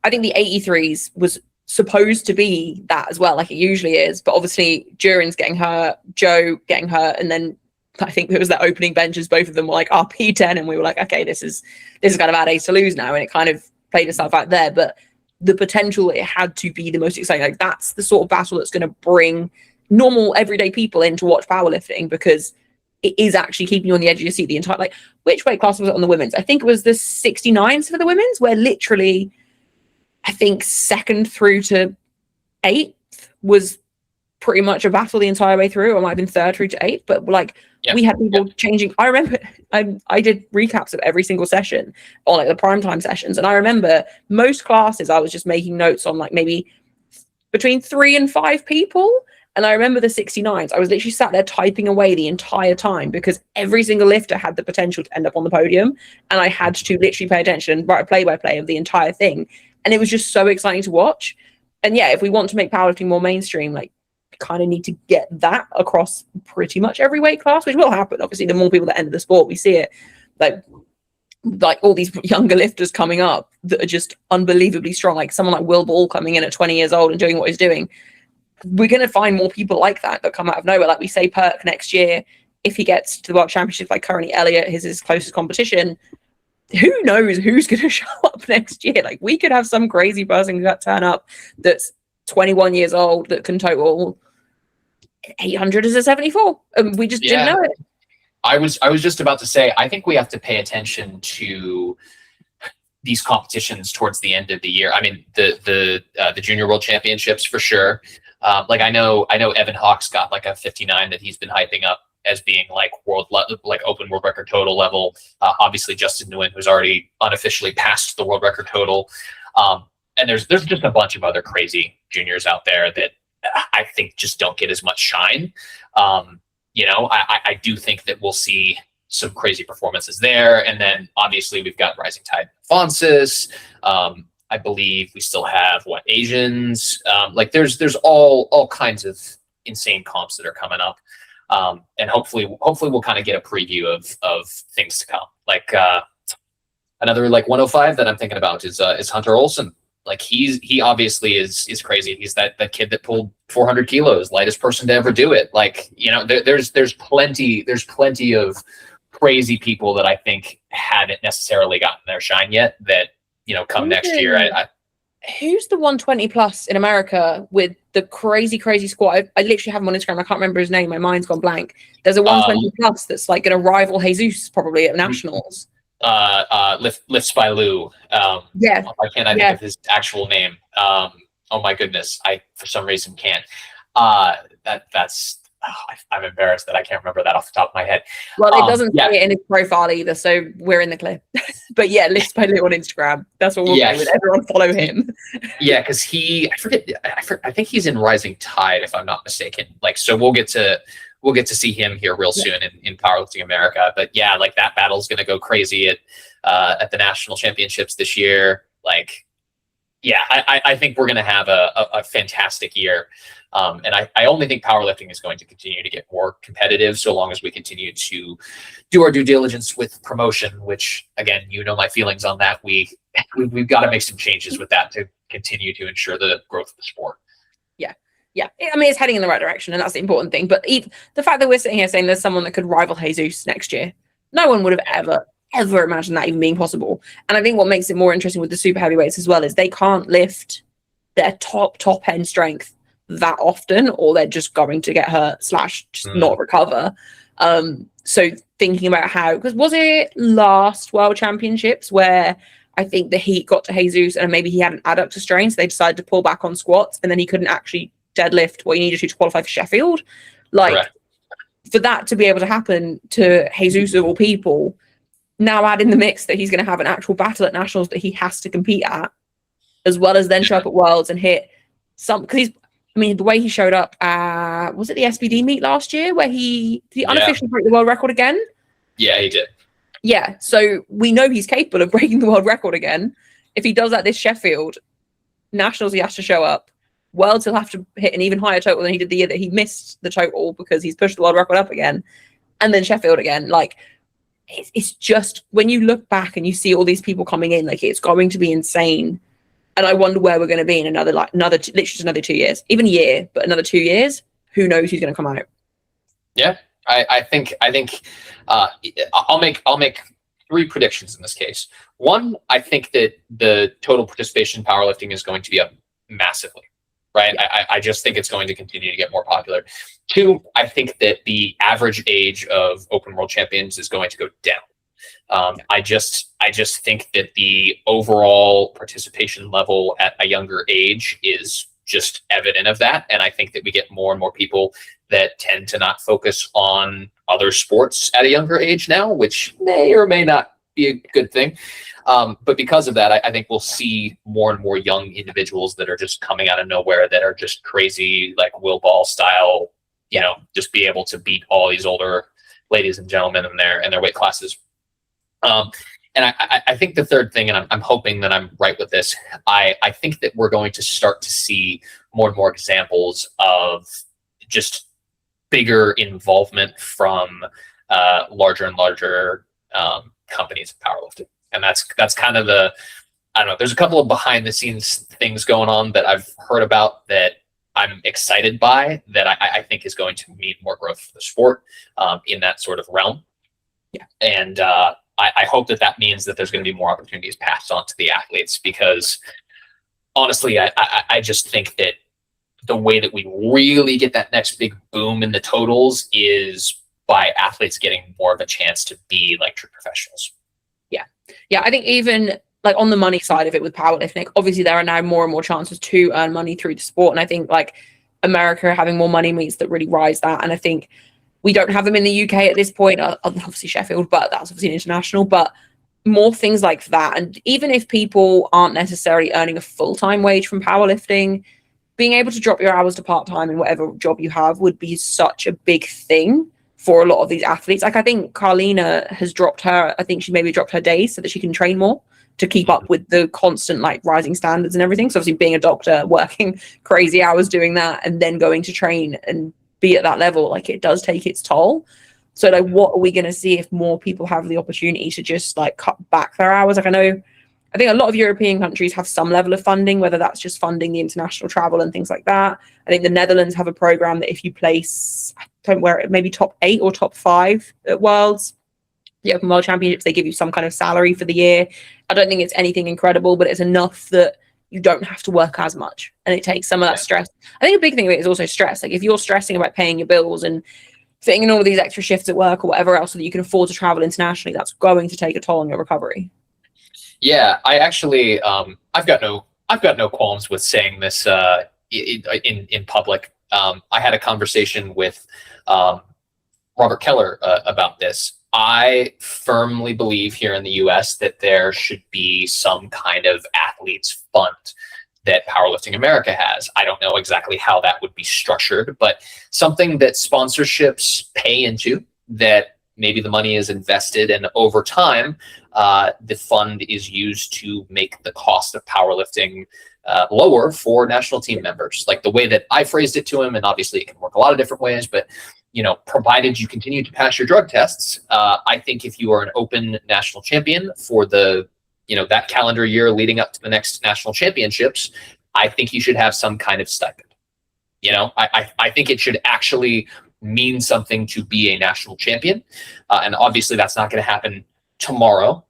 I think the 83s was supposed to be that as well, like it usually is. But obviously, Duran's getting hurt, Joe getting hurt, and then I think it was that opening benches, both of them were like RP10, and we were like, okay, this is kind of our days to lose now, and it kind of played itself out there. But the potential, it had to be the most exciting. Like, that's the sort of battle that's going to bring normal everyday people in to watch powerlifting, because it is actually keeping you on the edge of your seat the entire, like, which weight class was it on the women's? I think it was the 69s for the women's, where literally, I think 2nd through to 8th was pretty much a battle the entire way through. Or might have been 3rd through to 8th, but like, we had people changing. I remember I did recaps of every single session on like the primetime sessions. And I remember most classes, I was just making notes on like maybe between 3 and 5 people. And I remember the 69s. I was literally sat there typing away the entire time because every single lifter had the potential to end up on the podium. And I had to literally pay attention and write a play-by-play of the entire thing. And it was just so exciting to watch. And yeah, if we want to make powerlifting more mainstream, like, kind of need to get that across pretty much every weight class, which will happen. Obviously, the more people that enter the sport, we see it. Like all these younger lifters coming up that are just unbelievably strong, like someone like Will Ball coming in at 20 years old and doing what he's doing. We're going to find more people like that come out of nowhere. Like we say Perk next year, if he gets to the World Championship, like currently Elliot is his closest competition, who knows who's going to show up next year? Like we could have some crazy person that turn up that's 21 years old that can total 800 as a 74. And we just didn't know it. I was just about to say, I think we have to pay attention to these competitions towards the end of the year. I mean, the Junior World Championships for sure. Like I know Evan Hawke's got like a 59 that he's been hyping up as being like open world record total level. Obviously Justin Nguyen, who's already unofficially passed the world record total. And there's just a bunch of other crazy juniors out there that I think just don't get as much shine. I do think that we'll see some crazy performances there. And then obviously we've got Rising Tide Fonsis. I believe we still have Asians. Like there's all kinds of insane comps that are coming up. And hopefully we'll kind of get a preview of things to come. Like another like 105 that I'm thinking about is Hunter Olsen. Like he obviously is crazy. He's that kid that pulled 400 kilos, lightest person to ever do it. Like, there's plenty of crazy people that I think haven't necessarily gotten their shine yet that, come next year. Who's the 120 plus in America with the crazy squat? I literally have him on Instagram. I can't remember his name. My mind's gone blank. There's a 120 plus that's like going to rival Jesus probably at nationals. Lifts by Lou. Yeah. I can't think of his actual name. Oh my goodness. I for some reason can't. I'm embarrassed that I can't remember that off the top of my head. Well, it doesn't say it in his profile either, so we're in the clear. But yeah, Lifts by Lou on Instagram. That's what we'll do with everyone follow him. Yeah, because I think he's in Rising Tide, if I'm not mistaken. Like, so we'll get to see him here real soon in Powerlifting America. But yeah, like that battle's going to go crazy at the national championships this year. Like, yeah, I think we're going to have a fantastic year. And I only think powerlifting is going to continue to get more competitive so long as we continue to do our due diligence with promotion, which again, my feelings on that. We've got to make some changes with that to continue to ensure the growth of the sport. Yeah, I mean, it's heading in the right direction, and that's the important thing. But the fact that we're sitting here saying there's someone that could rival Jesus next year, no one would have ever imagined that even being possible. And I think what makes it more interesting with the super heavyweights as well is they can't lift their top end strength that often, or they're just going to get hurt / just not recover. So thinking about how, because was it last World Championships where I think the heat got to Jesus and maybe he had an adductor strain, so they decided to pull back on squats, and then he couldn't actually deadlift what you needed to qualify for Sheffield. Like, correct. For that to be able to happen to Jesus of all people, now add in the mix that he's going to have an actual battle at nationals that he has to compete at, as well as then show up at Worlds and hit some, because the way he showed up, was it the SBD meet last year where he unofficially broke the world record again? Yeah, he did. Yeah, so we know he's capable of breaking the world record again. If he does that this Sheffield, nationals he has to show up. Worlds he'll have to hit an even higher total than he did the year that he missed the total because he's pushed the world record up again. And then Sheffield again. Like, it's just, when you look back and you see all these people coming in, like, it's going to be insane. And I wonder where we're going to be in another 2 years, even a year, but another 2 years. Who knows who's going to come out? Yeah, I think I'll make 3 predictions in this case. One, I think that the total participation in powerlifting is going to be up massively. Right. Yeah. I just think it's going to continue to get more popular. 2, I think that the average age of open world champions is going to go down. I just think that the overall participation level at a younger age is just evident of that. And I think that we get more and more people that tend to not focus on other sports at a younger age now, which may or may not be a good thing. But because of that, I think we'll see more and more young individuals that are just coming out of nowhere that are just crazy, like Will Ball style, just be able to beat all these older ladies and gentlemen in their weight classes. And I think the third thing, and I'm hoping that I'm right with this, I think that we're going to start to see more and more examples of just bigger involvement from larger and larger companies in powerlifting. And that's kind of I don't know, there's a couple of behind the scenes things going on that I've heard about that I'm excited by, that I think is going to mean more growth for the sport in that sort of realm. Yeah. And I hope that means that there's going to be more opportunities passed on to the athletes, because honestly, I just think that the way that we really get that next big boom in the totals is by athletes getting more of a chance to be like true professionals. Yeah, I think even like on the money side of it with powerlifting, obviously there are now more and more chances to earn money through the sport. And I think like America having more money means that really rise that. And I think we don't have them in the UK at this point, obviously Sheffield, but that's obviously international, but more things like that. And even if people aren't necessarily earning a full-time wage from powerlifting, being able to drop your hours to part-time in whatever job you have would be such a big thing for a lot of these athletes. Like I think Carlina has I think she maybe dropped her days so that she can train more to keep up with the constant like rising standards and everything. So obviously being a doctor, working crazy hours doing that, and then going to train and be at that level, like it does take its toll. So like, what are we going to see if more people have the opportunity to just like cut back their hours? Like I think a lot of European countries have some level of funding, whether that's just funding the international travel and things like that. I think the Netherlands have a program that if you place, maybe top 8 or top 5 at Worlds, the Open World Championships, they give you some kind of salary for the year. I don't think it's anything incredible, but it's enough that you don't have to work as much, and it takes some of that stress. I think a big thing of it is also stress. Like if you're stressing about paying your bills and fitting in all of these extra shifts at work or whatever else so that you can afford to travel internationally, that's going to take a toll on your recovery. Yeah, I actually, I've got no qualms with saying this in public. I had a conversation with Robert Keller about this. I firmly believe here in the US that there should be some kind of athletes fund that Powerlifting America has. I don't know exactly how that would be structured, but something that sponsorships pay into, that maybe the money is invested, and over time, the fund is used to make the cost of powerlifting lower for national team members. Like the way that I phrased it to him, and obviously it can work a lot of different ways, but provided you continue to pass your drug tests, I think if you are an open national champion for that calendar year leading up to the next national championships, I think you should have some kind of stipend. I think it should actually mean something to be a national champion. And obviously that's not going to happen tomorrow,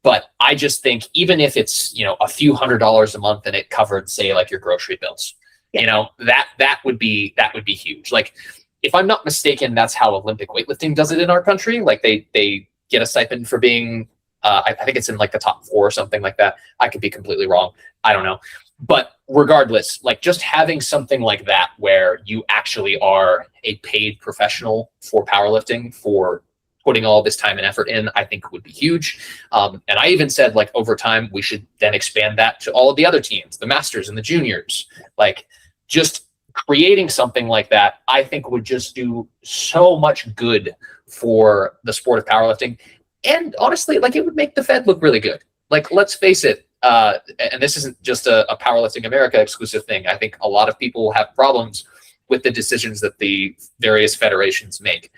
but I just think even if it's, a few $100s a month and it covered, say, like your grocery bills, that would be huge. Like, if I'm not mistaken, that's how Olympic weightlifting does it in our country. Like they get a stipend for being, I think it's in like the top 4 or something like that. I could be completely wrong. I don't know. But regardless, like just having something like that where you actually are a paid professional for powerlifting, for putting all this time and effort in, I think would be huge. And I even said, like, over time, we should then expand that to all of the other teams, the masters and the juniors. Like, just creating something like that, I think would just do so much good for the sport of powerlifting. And honestly, like, it would make the Fed look really good. Like, let's face it, and this isn't just a Powerlifting America exclusive thing. I think a lot of people have problems with the decisions that the various federations make.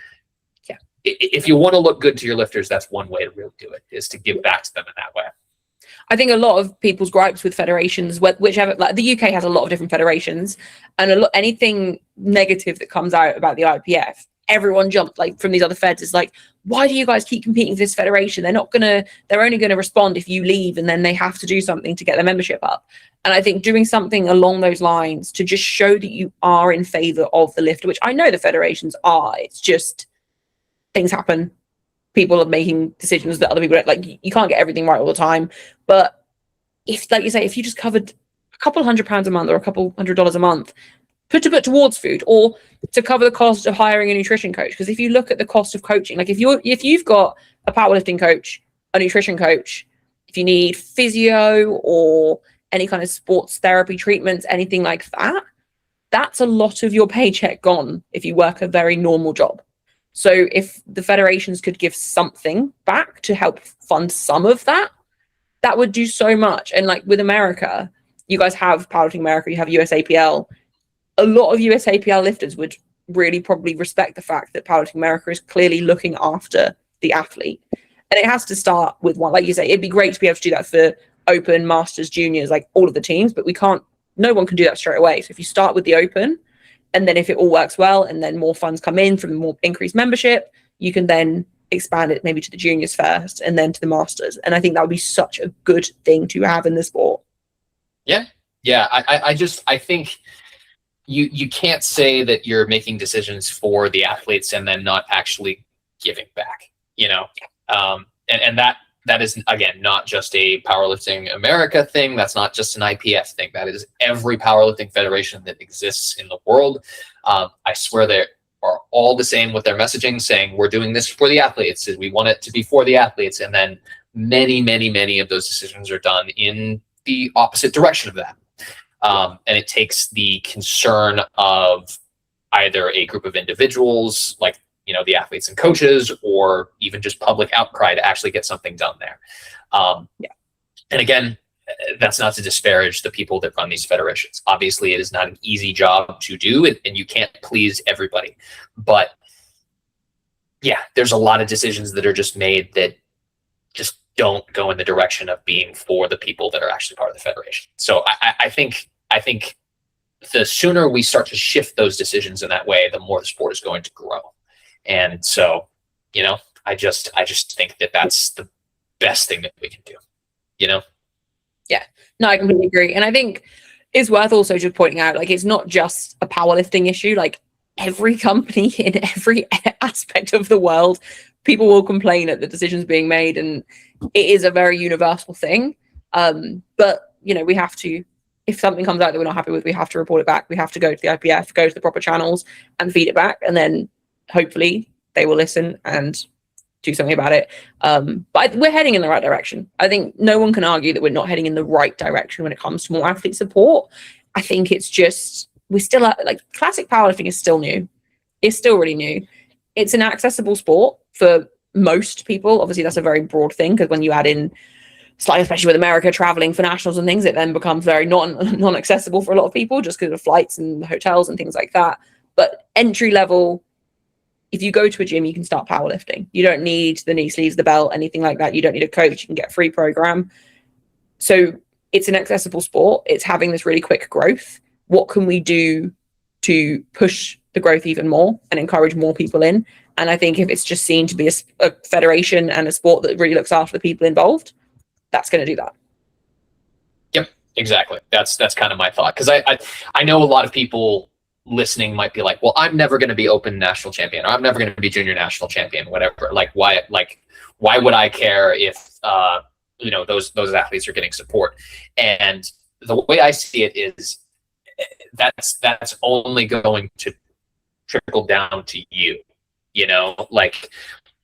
Yeah. If you want to look good to your lifters, that's one way to really do it, is to give back to them in that way. I think a lot of people's gripes with federations, whichever, like the UK has a lot of different federations, and anything negative that comes out about the IPF, everyone jumped like from these other feds is like, why do you guys keep competing with this federation? They're only gonna respond if you leave, and then they have to do something to get their membership up. And I think doing something along those lines to just show that you are in favor of the lifter, which I know the federations are, it's just things happen. People are making decisions that other people don't like. You can't get everything right all the time. But if, like you say, if you just covered a couple £100 a month or a couple $100 a month, put towards food, or to cover the cost of hiring a nutrition coach. Because if you look at the cost of coaching, like if you've got a powerlifting coach a nutrition coach, if you need physio or any kind of sports therapy treatments, anything like that, that's a lot of your paycheck gone if you work a very normal job. So if the federations could give something back to help fund some of that, that would do so much. And like with America, you guys have Powerlifting America, you have USAPL. A lot of USAPL lifters would really probably respect the fact that Powerlifting America is clearly looking after the athlete. And it has to start with one. Like you say, it'd be great to be able to do that for Open, Masters, Juniors, like all of the teams, but no one can do that straight away. So if you start with the Open, and then if it all works well, and then more funds come in from more increased membership, you can then expand it maybe to the juniors first and then to the masters. And I think that would be such a good thing to have in the sport. Yeah. I think you can't say that you're making decisions for the athletes and then not actually giving back, and that is, again, not just a Powerlifting America thing. That's not just an IPF thing. That is every powerlifting federation that exists in the world. I swear they are all the same with their messaging, saying we're doing this for the athletes, and we want it to be for the athletes. And then many of those decisions are done in the opposite direction of that. And it takes the concern of either a group of individuals, like the athletes and coaches, or even just public outcry to actually get something done there. And again, that's not to disparage the people that run these federations. Obviously, it is not an easy job to do, and you can't please everybody. But yeah, there's a lot of decisions that are just made that just don't go in the direction of being for the people that are actually part of the federation. So I think the sooner we start to shift those decisions in that way, the more the sport is going to grow. And so, I just think that that's the best thing that we can do, Yeah, no, I completely agree. And I think it's worth also just pointing out, like, it's not just a powerlifting issue. Like, every company in every aspect of the world, people will complain at the decisions being made, and it is a very universal thing. But we have to, if something comes out that we're not happy with, we have to report it back. We have to go to the IPF, go to the proper channels and feed it back, and then hopefully they will listen and do something about it. But we're heading in the right direction. I think no one can argue that we're not heading in the right direction when it comes to more athlete support. I think it's just, we still are, like, classic powerlifting is still new. It's still really new. It's an accessible sport for most people. Obviously, that's a very broad thing, because when you add in, slightly, especially with America traveling for nationals and things, it then becomes very non-accessible for a lot of people just because of flights and hotels and things like that. But entry level, if you go to a gym, you can start powerlifting. You don't need the knee sleeves, the belt, anything like that. You don't need a coach. You can get a free program. So it's an accessible sport. It's having this really quick growth. What can we do to push the growth even more and encourage more people in? And I think if it's just seen to be a federation and a sport that really looks after the people involved, that's going to do that. Yep, exactly. That's kind of my thought. Because I know a lot of people listening might be like, well, I'm never going to be Open national champion, or I'm never going to be junior national champion, whatever. Like, why would I care if those athletes are getting support? And the way I see it is that's only going to trickle down to you. Like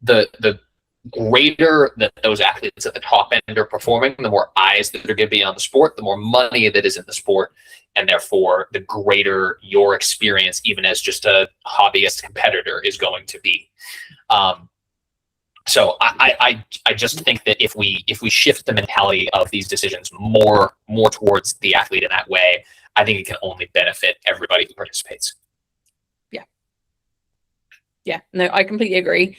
the greater that those athletes at the top end are performing, the more eyes that are going to be on the sport, the more money that is in the sport, and therefore the greater your experience, even as just a hobbyist competitor, is going to be. So I just think that if we shift the mentality of these decisions more towards the athlete in that way, I think it can only benefit everybody who participates. Yeah, no, I completely agree.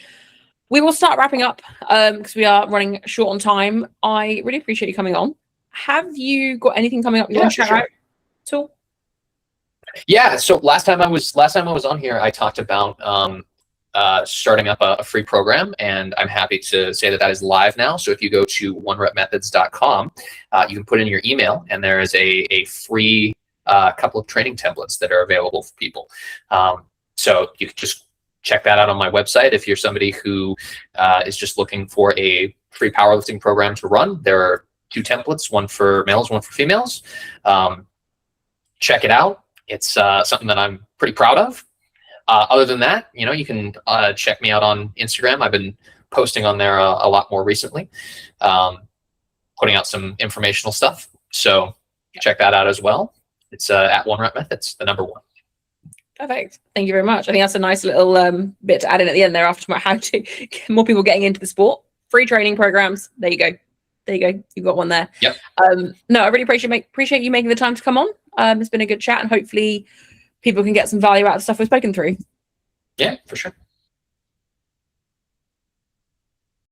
We will start wrapping up because we are running short on time. I really appreciate you coming on. Have you got anything coming up you want to shout out at all? Yeah. So last time I was on here, I talked about starting up a free program, and I'm happy to say that is live now. So if you go to onerepmethods.com, you can put in your email, and there is a free couple of training templates that are available for people. So you can just check that out on my website. If you're somebody who is just looking for a free powerlifting program to run, there are 2 templates, one for males, one for females. Check it out. It's something that I'm pretty proud of. Other than that, you can check me out on Instagram. I've been posting on there a lot more recently, putting out some informational stuff. So check that out as well. It's at One Rep Methods, the number 1. Perfect. Thank you very much. I think that's a nice little bit to add in at the end there after about how to get more people getting into the sport. Free training programs. There you go. There you go. You've got one there. Yep. No, I really appreciate you making the time to come on. It's been a good chat, and hopefully people can get some value out of the stuff we've spoken through. Yeah, for sure.